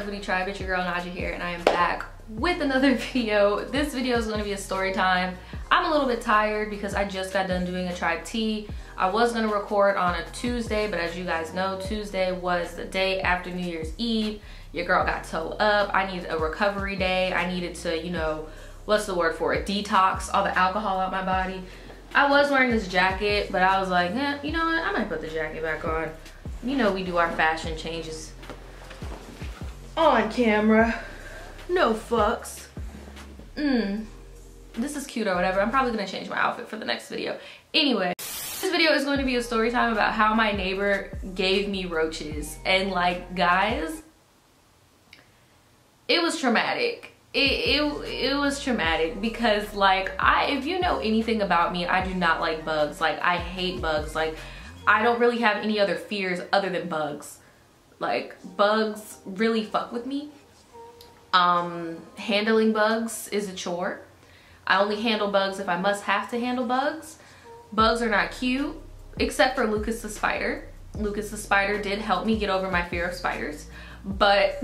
everybody, Tribe, it's your girl Naja here, and I am back with another video. This video is going to be a story time. I'm a little bit tired because I just got done doing a TRIBETEA. I was going to record on a Tuesday, but as you guys know, Tuesday was the day after New Year's Eve. Your girl got towed up. I needed a recovery day. I needed to, you know, what's the word for it? Detox all the alcohol out my body. I was wearing this jacket, but I was like, eh, you know what? I might put the jacket back on. You know we do our fashion changes on camera. No fucks. This is cute or whatever. I'm probably gonna change my outfit for the next video. Anyway, this video is going to be a story time about how my neighbor gave me roaches. And like, guys, it was traumatic. It was traumatic because like, if you know anything about me, I do not like bugs. Like, I hate bugs. Like, I don't really have any other fears other than bugs. Like, bugs really fuck with me. Handling bugs is a chore. I only handle bugs if I must have to handle bugs. Bugs are not cute, except for Lucas the spider. Lucas the spider did help me get over my fear of spiders. But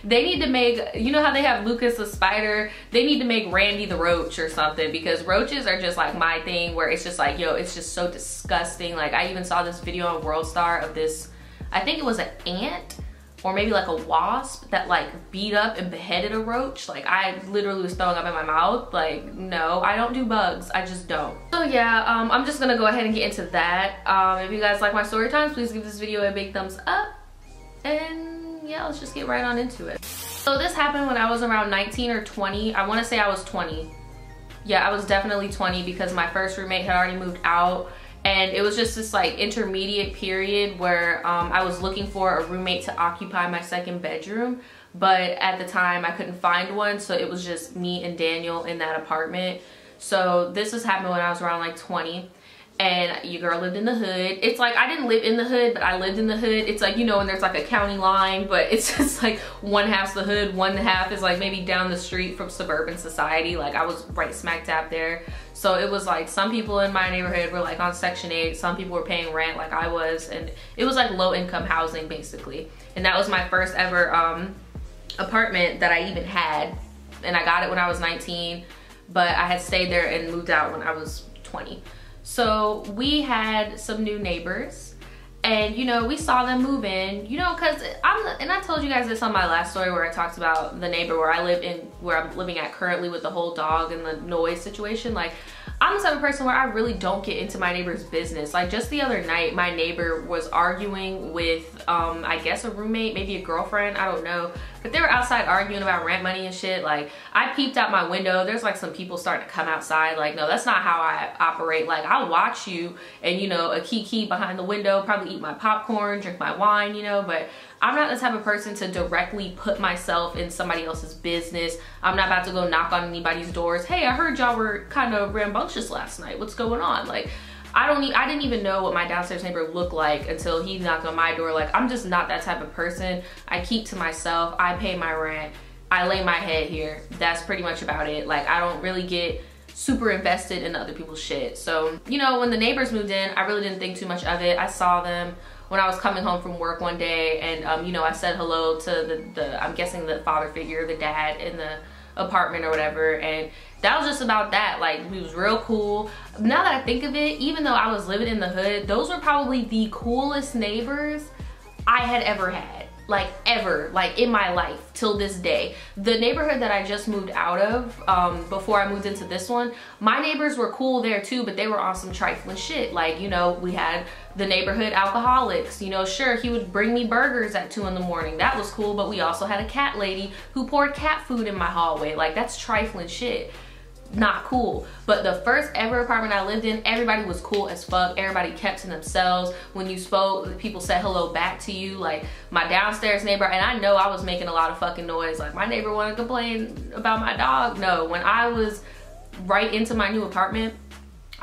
they need to make, you know how they have Lucas the spider? They need to make Randy the roach or something, because roaches are just like my thing, where it's just like, yo, it's just so disgusting. Like, I even saw this video on World Star of this, I think it was an ant or maybe like a wasp that like beat up and beheaded a roach. Like, I literally was throwing up in my mouth. Like, no, I don't do bugs. I just don't. So yeah, I'm just gonna go ahead and get into that. If you guys like my story times, please give this video a big thumbs up. And yeah, let's just get right on into it. So this happened when I was around 19 or 20. I want to say I was 20. Yeah, I was definitely 20 because my first roommate had already moved out, and it was just this like intermediate period where I was looking for a roommate to occupy my second bedroom, but at the time I couldn't find one, so it was just me and Daniel in that apartment. So this was happening when I was around like 20. And your girl lived in the hood. It's like, I didn't live in the hood, but I lived in the hood. It's like, you know, when there's like a county line, but it's just like one half's the hood, one half is like maybe down the street from suburban society. Like, I was right smack dab there. So it was like, some people in my neighborhood were like on Section 8, some people were paying rent like I was, and it was like low income housing basically. And that was my first ever apartment that I even had. And I got it when I was 19, but I had stayed there and moved out when I was 20. So we had some new neighbors, and you know, we saw them move in, you know, cause I told you guys this on my last story where I talked about the neighbor where I'm living at currently with the whole dog and the noise situation. Like, I'm the type of person where I really don't get into my neighbor's business. Like, just the other night, my neighbor was arguing with, I guess a roommate, maybe a girlfriend, I don't know. But they were outside arguing about rent money and shit. Like, I peeped out my window. There's like some people starting to come outside. Like, no, that's not how I operate. Like, I'll watch you and, you know, a kiki behind the window, probably eat my popcorn, drink my wine, you know, but I'm not the type of person to directly put myself in somebody else's business. I'm not about to go knock on anybody's doors. Hey, I heard y'all were kind of rambunctious last night. What's going on? Like, I didn't even know what my downstairs neighbor looked like until he knocked on my door. Like, I'm just not that type of person. I keep to myself. I pay my rent. I lay my head here. That's pretty much about it. Like, I don't really get super invested in other people's shit. So, you know, when the neighbors moved in, I really didn't think too much of it. I saw them when I was coming home from work one day, and you know, I said hello to the I'm guessing the father figure, the dad in the apartment or whatever, and that was just about that. Like, he was real cool. Now that I think of it, even though I was living in the hood, those were probably the coolest neighbors I had ever had. Like, ever, like in my life till this day. The neighborhood that I just moved out of, before I moved into this one, my neighbors were cool there too, but they were on some trifling shit. Like, you know, we had the neighborhood alcoholics. You know, sure, he would bring me burgers at 2 in the morning. That was cool, but we also had a cat lady who poured cat food in my hallway. Like, that's trifling shit. Not cool. But the first ever apartment I lived in, everybody was cool as fuck. Everybody kept to themselves. When you spoke, people said hello back to you. Like, my downstairs neighbor, and I know I was making a lot of fucking noise. Like, my neighbor wanted to complain about my dog. No, when I was right into my new apartment,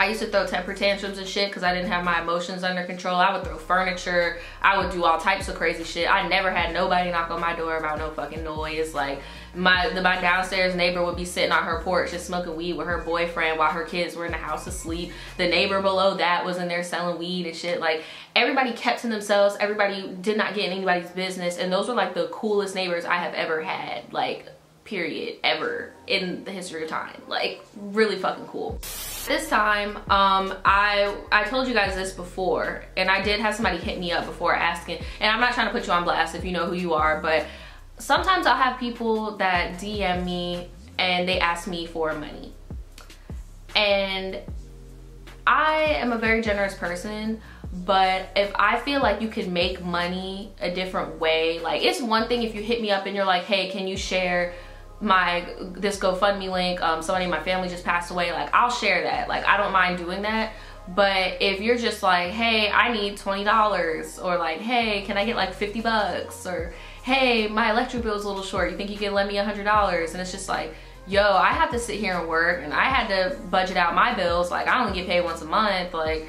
I used to throw temper tantrums and shit because I didn't have my emotions under control. I would throw furniture. I would do all types of crazy shit. I never had nobody knock on my door about no fucking noise. Like my downstairs neighbor would be sitting on her porch just smoking weed with her boyfriend while her kids were in the house asleep. The neighbor below that was in there selling weed and shit. Like everybody kept to themselves. Everybody did not get in anybody's business. And those were like the coolest neighbors I have ever had. Like period, ever in the history of time. Like really fucking cool. This time, I told you guys this before, and I did have somebody hit me up before asking, and I'm not trying to put you on blast if you know who you are, but sometimes I'll have people that DM me and they ask me for money. And I am a very generous person, but if I feel like you can make money a different way, like it's one thing if you hit me up and you're like, hey, can you share this GoFundMe link, somebody in my family just passed away, like I'll share that, like I don't mind doing that. But if you're just like, hey, I need $20, or like, hey, can I get like 50 bucks, or hey, my electric bill is a little short, you think you can lend me $100? And it's just like, yo, I have to sit here and work, and I had to budget out my bills, like I only get paid once a month, like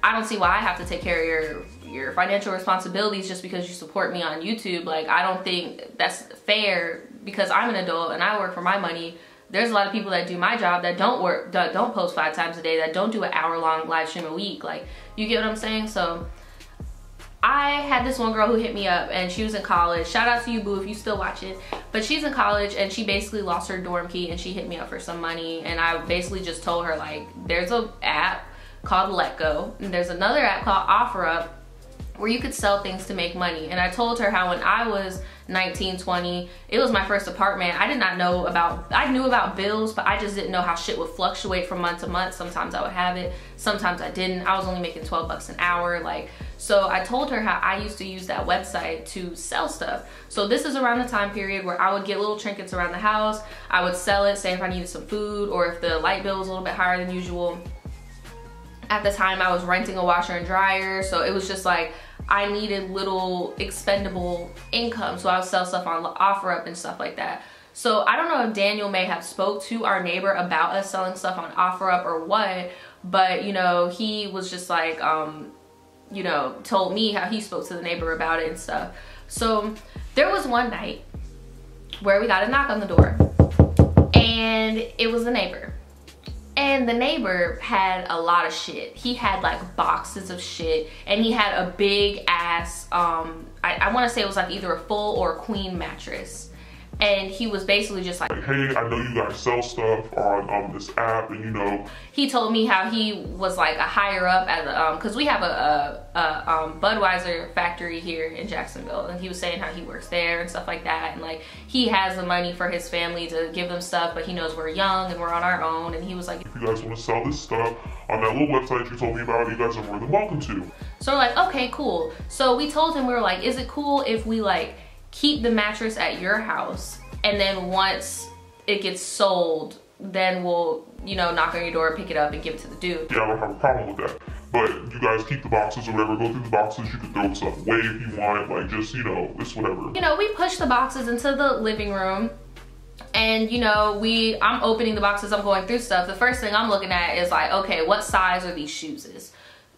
I don't see why I have to take care of your financial responsibilities just because you support me on YouTube. Like I don't think that's fair, because I'm an adult and I work for my money. There's a lot of people that do my job that don't work, that don't post 5 times a day, that don't do an hour-long live stream a week. Like, you get what I'm saying? So I had this one girl who hit me up, and she was in college. Shout out to you, boo, if you still watch it. But she's in college, and she basically lost her dorm key, and she hit me up for some money. And I basically just told her, like, there's an app called Letgo, and there's another app called OfferUp where you could sell things to make money. And I told her how when I was 19, 20, it was my first apartment. I did not know about, I knew about bills, but I just didn't know how shit would fluctuate from month to month. Sometimes I would have it, sometimes I didn't. I was only making 12 bucks an hour. Like, so I told her how I used to use that website to sell stuff. So this is around the time period where I would get little trinkets around the house. I would sell it, say if I needed some food, or if the light bill was a little bit higher than usual. At the time I was renting a washer and dryer, so it was just like I needed little expendable income, so I would sell stuff on OfferUp and stuff like that. So I don't know if Daniel may have spoke to our neighbor about us selling stuff on OfferUp or what, but you know, he was just like, you know, told me how he spoke to the neighbor about it and stuff. So there was one night where we got a knock on the door, and it was the neighbor. And the neighbor had a lot of shit. He had like boxes of shit, and he had a big ass, I want to say it was like either a full or a queen mattress. And he was basically just like, hey, I know you guys sell stuff on this app, and you know. He told me how he was like a higher up at the, cause we have a Budweiser factory here in Jacksonville, and he was saying how he works there and stuff like that, and like he has the money for his family to give them stuff, but he knows we're young and we're on our own, and he was like, if you guys want to sell this stuff on that little website you told me about, you guys are more than welcome to. So we're like, okay, cool. So we told him, we were like, is it cool if we like keep the mattress at your house, and then once it gets sold, then we'll, you know, knock on your door, pick it up, and give it to the dude. Yeah, I don't have a problem with that. But you guys keep the boxes or whatever, go through the boxes, you can throw the stuff away if you want, like just, you know, it's whatever. You know, we push the boxes into the living room, and you know, I'm opening the boxes, I'm going through stuff. The first thing I'm looking at is like, okay, what size are these shoes?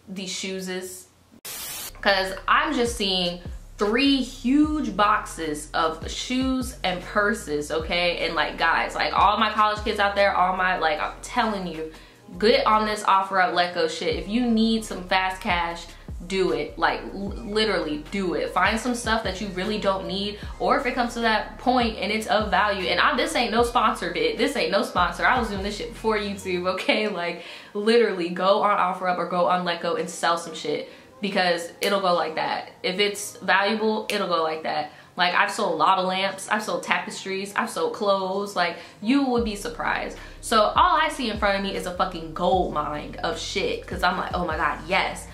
Because I'm just seeing 3 huge boxes of shoes and purses, okay? And like, guys, like all my college kids out there, all my, like, I'm telling you, get on this OfferUp Letgo shit. If you need some fast cash, do it. Like literally do it. Find some stuff that you really don't need, or if it comes to that point and it's of value, and this ain't no sponsor, this ain't no sponsor. I was doing this shit before YouTube, okay? Like literally go on OfferUp or go on Letgo and sell some shit, because it'll go like that. If it's valuable, it'll go like that. Like I've sold lava lamps, I've sold tapestries, I've sold clothes, like you would be surprised. So all I see in front of me is a fucking gold mine of shit, because I'm like, oh my God, yes.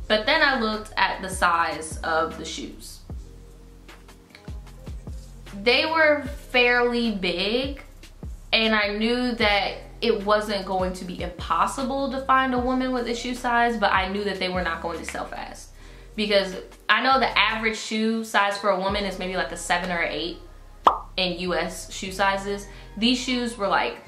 But then I looked at the size of the shoes. They were fairly big, and I knew that it wasn't going to be impossible to find a woman with a shoe size, but I knew that they were not going to sell fast. Because I know the average shoe size for a woman is maybe like a 7 or 8 in US shoe sizes. These shoes were like,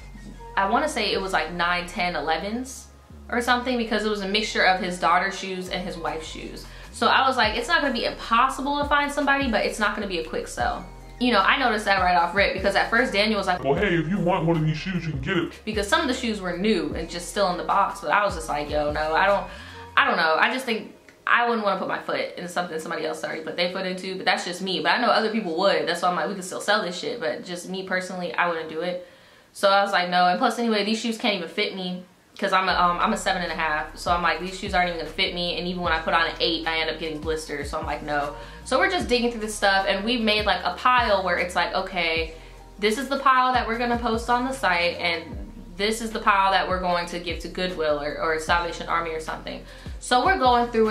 I want to say it was like 9, 10, 11s or something, because it was a mixture of his daughter's shoes and his wife's shoes. So I was like, it's not gonna be impossible to find somebody, but it's not gonna be a quick sell. You know, I noticed that right off rip, because at first Daniel was like, well, hey, if you want one of these shoes, you can get it. Because some of the shoes were new and just still in the box, but I was just like, yo, no, I don't know. I just think I wouldn't want to put my foot into something somebody else already put their foot into, but that's just me. But I know other people would. That's why I'm like, we can still sell this shit, but just me personally, I wouldn't do it. So I was like, no. And plus, anyway, these shoes can't even fit me, because I'm a 7.5. So I'm like, these shoes aren't even gonna fit me. And even when I put on an 8, I end up getting blisters. So I'm like, no. So we're just digging through this stuff, and we've made like a pile where it's like, okay, this is the pile that we're gonna post on the site, and this is the pile that we're going to give to Goodwill or Salvation Army or something. So we're going through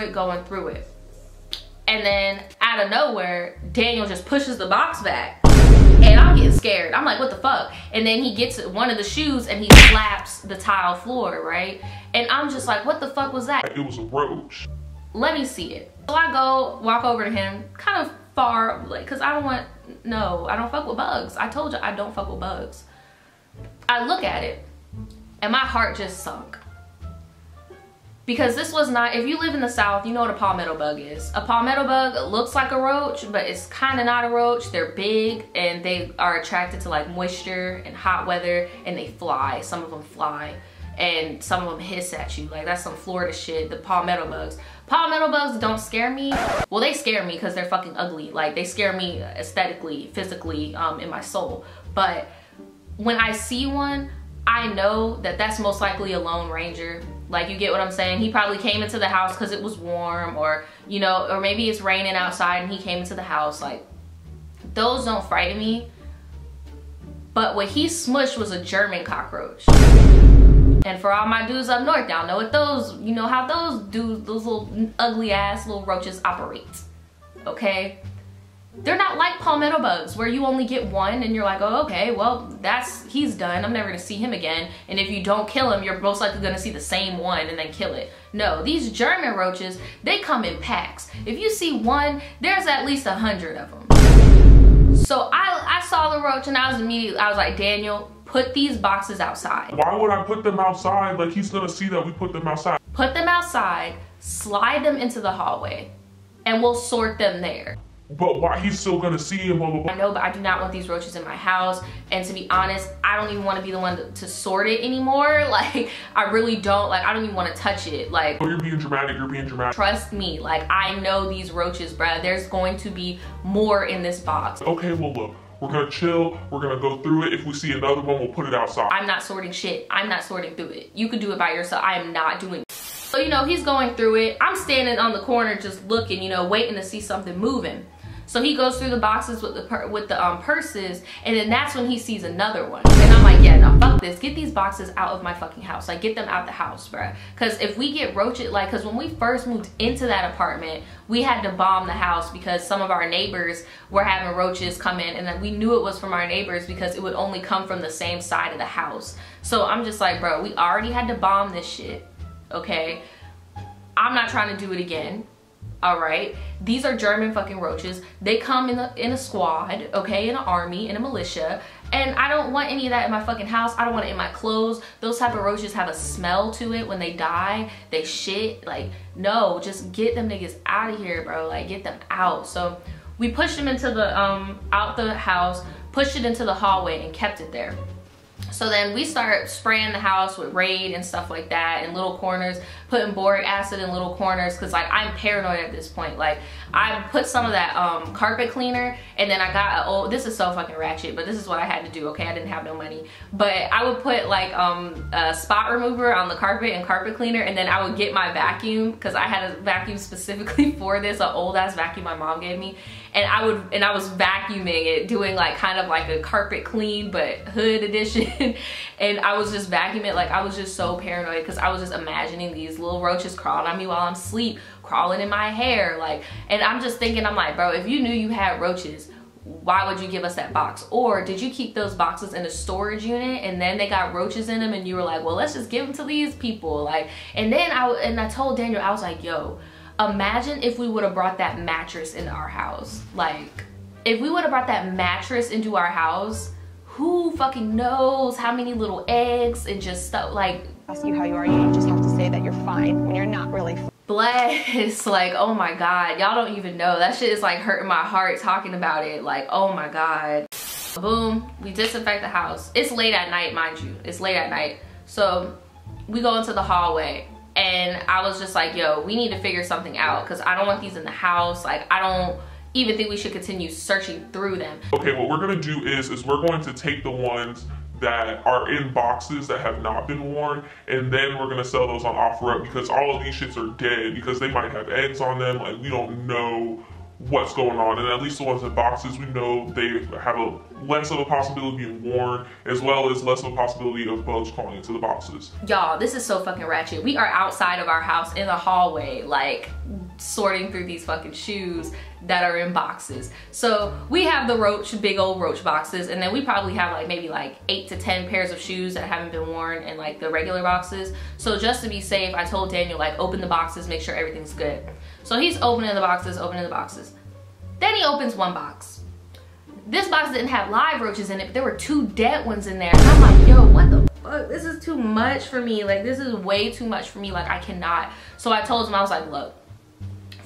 it. And then out of nowhere, Daniel just pushes the box back. And I'm getting scared. I'm like, what the fuck? And then he gets one of the shoes and he slaps the tile floor, right? And I'm just like, what the fuck was that? It was a roach. Let me see it. So I go walk over to him, kind of far, like, cause I don't fuck with bugs. I told you I don't fuck with bugs. I look at it and my heart just sunk. Because this was not, if you live in the South, you know what a palmetto bug is. A palmetto bug looks like a roach, but it's kind of not a roach. They're big and they are attracted to like moisture and hot weather, and they fly. Some of them fly and some of them hiss at you. Like, that's some Florida shit, the palmetto bugs. Palmetto bugs don't scare me. Well, they scare me because they're fucking ugly. Like, they scare me aesthetically, physically, in my soul. But when I see one, I know that that's most likely a Lone Ranger. Like, you get what I'm saying? He probably came into the house because it was warm, or, you know, or maybe it's raining outside and he came into the house. Like, those don't frighten me. But what he smushed was a German cockroach. And for all my dudes up north, y'all know what those, you know how those dudes, those little ugly ass little roaches operate. Okay? They're not like palmetto bugs where you only get one and you're like, oh, okay, well, he's done. I'm never gonna see him again. And if you don't kill him, you're most likely gonna see the same one and then kill it. No, these German roaches, they come in packs. If you see one, there's at least 100 of them. So I saw the roach and I was like, Daniel, put these boxes outside. Why would I put them outside? Like, he's gonna see that we put them outside. Put them outside, slide them into the hallway, and we'll sort them there. But why, he's still gonna see him? Blah, blah, blah. I know, but I do not want these roaches in my house. And to be honest, I don't even want to be the one to sort it anymore. Like, I really don't. Like, I don't even want to touch it. Like, oh, you're being dramatic. You're being dramatic. Trust me. Like, I know these roaches, bruh. There's going to be more in this box. Okay, well, look. We're gonna chill. We're gonna go through it. If we see another one, we'll put it outside. I'm not sorting shit. I'm not sorting through it. You could do it by yourself. I am not doing it. So, you know, he's going through it. I'm standing on the corner just looking, you know, waiting to see something moving. So he goes through the boxes with the purses, and then that's when he sees another one. And I'm like, yeah, no, fuck this. Get these boxes out of my fucking house. Like, get them out the house, bruh. Because if we get roaches, like, because when we first moved into that apartment, we had to bomb the house because some of our neighbors were having roaches come in, and then we knew it was from our neighbors because it would only come from the same side of the house. So I'm just like, bro, we already had to bomb this shit, okay? I'm not trying to do it again. All right, these are German fucking roaches. They come in a squad, okay, in an army, in a militia, and I don't want any of that in my fucking house. I don't want it in my clothes. Those type of roaches have a smell to it when they die. They shit. Like, no, just get them niggas out of here, bro. Like, get them out. So we pushed them into the out the house, pushed it into the hallway, and kept it there. So then we start spraying the house with Raid and stuff like that in little corners, putting boric acid in little corners, because like I'm paranoid at this point. Like, I put some of that carpet cleaner, and then I got this is so fucking ratchet, but this is what I had to do, okay? I didn't have no money. But I would put like a spot remover on the carpet and carpet cleaner, and then I would get my vacuum, because I had a vacuum specifically for this, an old ass vacuum my mom gave me. And I was vacuuming it, doing like kind of like a carpet clean but hood edition. And I was just vacuuming, like I was just so paranoid because I was just imagining these little roaches crawling on me while I'm asleep, crawling in my hair, like. And I'm just thinking, I'm like, bro, if you knew you had roaches, why would you give us that box? Or did you keep those boxes in a storage unit and then they got roaches in them and you were like, well, let's just give them to these people, like. And then I told Daniel, I was like, yo, imagine if we would have brought that mattress into our house. Like, if we would have brought that mattress into our house, who fucking knows how many little eggs and just stuff, like, ask you how you are, you just have to say that you're fine when you're not really fine. Bless, like, oh my God, y'all don't even know. That shit is like hurting my heart talking about it. Like, oh my God. Boom, we disinfect the house. It's late at night, mind you. It's late at night. So we go into the hallway and I was just like, yo, we need to figure something out because I don't want these in the house. Like, I don't even think we should continue searching through them. Okay, what we're gonna do is we're going to take the ones that are in boxes that have not been worn, and then we're gonna sell those on OfferUp because all of these shits are dead because they might have eggs on them. Like, we don't know what's going on, and at least the ones in boxes, we know they have a less of a possibility of being worn, as well as less of a possibility of bugs crawling into the boxes. Y'all, this is so fucking ratchet. We are outside of our house in the hallway, like sorting through these fucking shoes that are in boxes. So we have the Roach, big old Roach boxes, and then we probably have like maybe like 8 to 10 pairs of shoes that haven't been worn in like the regular boxes. So just to be safe, I told Daniel, like, open the boxes, make sure everything's good. So he's opening the boxes, Then he opens one box. This box didn't have live roaches in it, but there were 2 dead ones in there. And I'm like, yo, what the fuck? This is too much for me. Like, this is way too much for me. Like, I cannot. So I told him, I was like, look,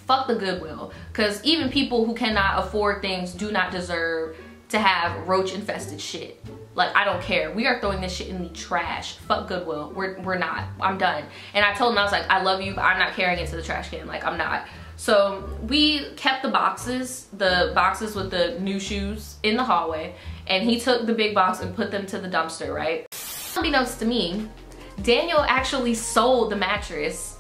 fuck the Goodwill. Because even people who cannot afford things do not deserve to have roach infested shit. Like, I don't care. We are throwing this shit in the trash. Fuck Goodwill. We're not. I'm done. And I told him, I was like, I love you, but I'm not carrying it to the trash can. Like, I'm not. So we kept the boxes with the new shoes in the hallway, and he took the big box and put them to the dumpster, right? Unbeknownst to me, Daniel actually sold the mattress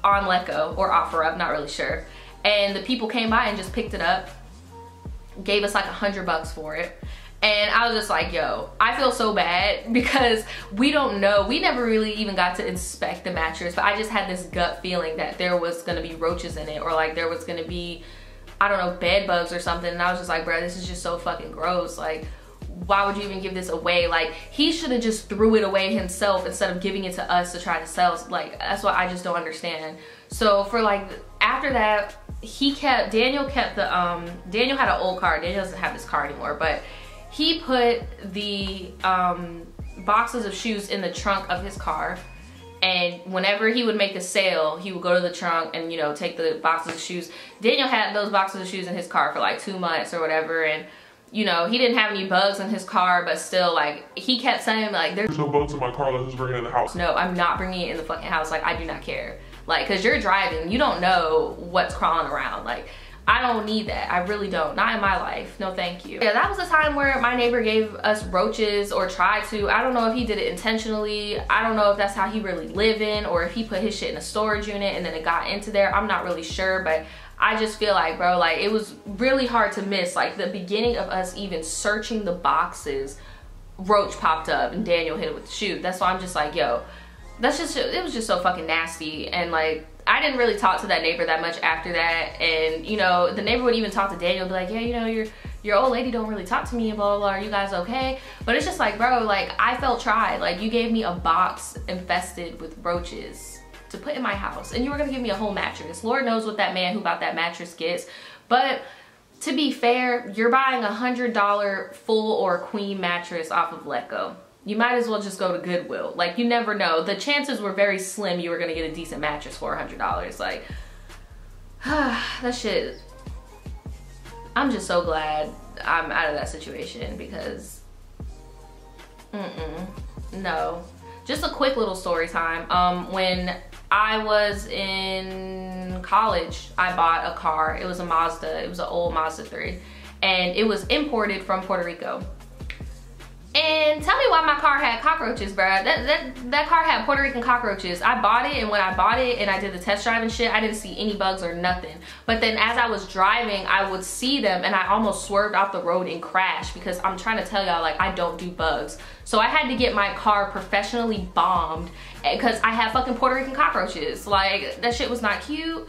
on Letgo or OfferUp, not really sure. And the people came by and just picked it up, gave us like $100 for it. And I was just like, yo, I feel so bad because we don't know. We never really even got to inspect the mattress, but I just had this gut feeling that there was gonna be roaches in it, or like there was gonna be, I don't know, bed bugs or something. And I was just like, bro, this is just so fucking gross. Like, why would you even give this away? Like, he should have just threw it away himself instead of giving it to us to try to sell. Like, that's what I just don't understand. So for like, after that, Daniel kept the, Daniel had an old car. Daniel doesn't have this car anymore, but he put the boxes of shoes in the trunk of his car, and whenever he would make a sale, he would go to the trunk and, you know, take the boxes of shoes. Daniel had those boxes of shoes in his car for like 2 months or whatever, and, you know, he didn't have any bugs in his car, but still, like, he kept saying, like, there's no bugs in my car, let's just bring it in the house. No, I'm not bringing it in the fucking house. Like, I do not care. Like, cause you're driving, you don't know what's crawling around. Like, I don't need that. I really don't. Not in my life. No, thank you. Yeah, that was a time where my neighbor gave us roaches, or tried to. I don't know if he did it intentionally. I don't know if that's how he really living, or if he put his shit in a storage unit and then it got into there. I'm not really sure, but I just feel like, bro, like, it was really hard to miss. Like, the beginning of us even searching the boxes, roach popped up and Daniel hit it with the shoe. That's why I'm just like, yo, that's just, it was just so fucking nasty. And like, I didn't really talk to that neighbor that much after that. And, you know, the neighbor would even talk to Daniel, be like, yeah, you know, your old lady don't really talk to me and blah, blah, blah. Are you guys okay? But it's just like, bro, like, I felt tried. Like, you gave me a box infested with roaches to put in my house, and you were gonna give me a whole mattress. Lord knows what that man who bought that mattress gets. But to be fair, you're buying $100 full or queen mattress off of Letgo. You might as well just go to Goodwill. Like, you never know. The chances were very slim you were gonna get a decent mattress for $100. Like, that shit. I'm just so glad I'm out of that situation because, no. Just a quick little story time. When I was in college, I bought a car. It was a Mazda. It was an old Mazda 3. And it was imported from Puerto Rico. And tell me why my car had cockroaches, bruh. That car had Puerto Rican cockroaches. I bought it, and when I bought it and I did the test drive and shit, I didn't see any bugs or nothing. But then as I was driving, I would see them, and I almost swerved off the road and crashed because I'm trying to tell y'all, like, I don't do bugs. So I had to get my car professionally bombed because I had fucking Puerto Rican cockroaches. Like, that shit was not cute.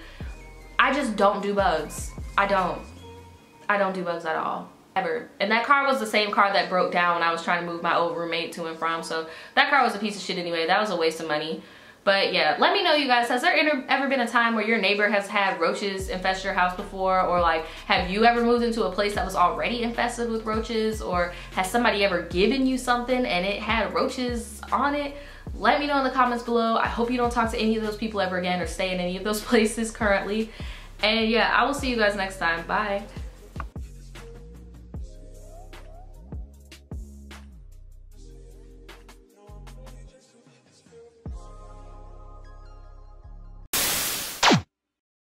I just don't do bugs. I don't do bugs at all. Ever. And that car was the same car that broke down when I was trying to move my old roommate to and from. So that car was a piece of shit anyway. That was a waste of money. But yeah, let me know, you guys, has there ever been a time where your neighbor has had roaches infest your house before? Or like, have you ever moved into a place that was already infested with roaches? Or has somebody ever given you something and it had roaches on it? Let me know in the comments below. I hope you don't talk to any of those people ever again or stay in any of those places currently. And yeah, I will see you guys next time. Bye.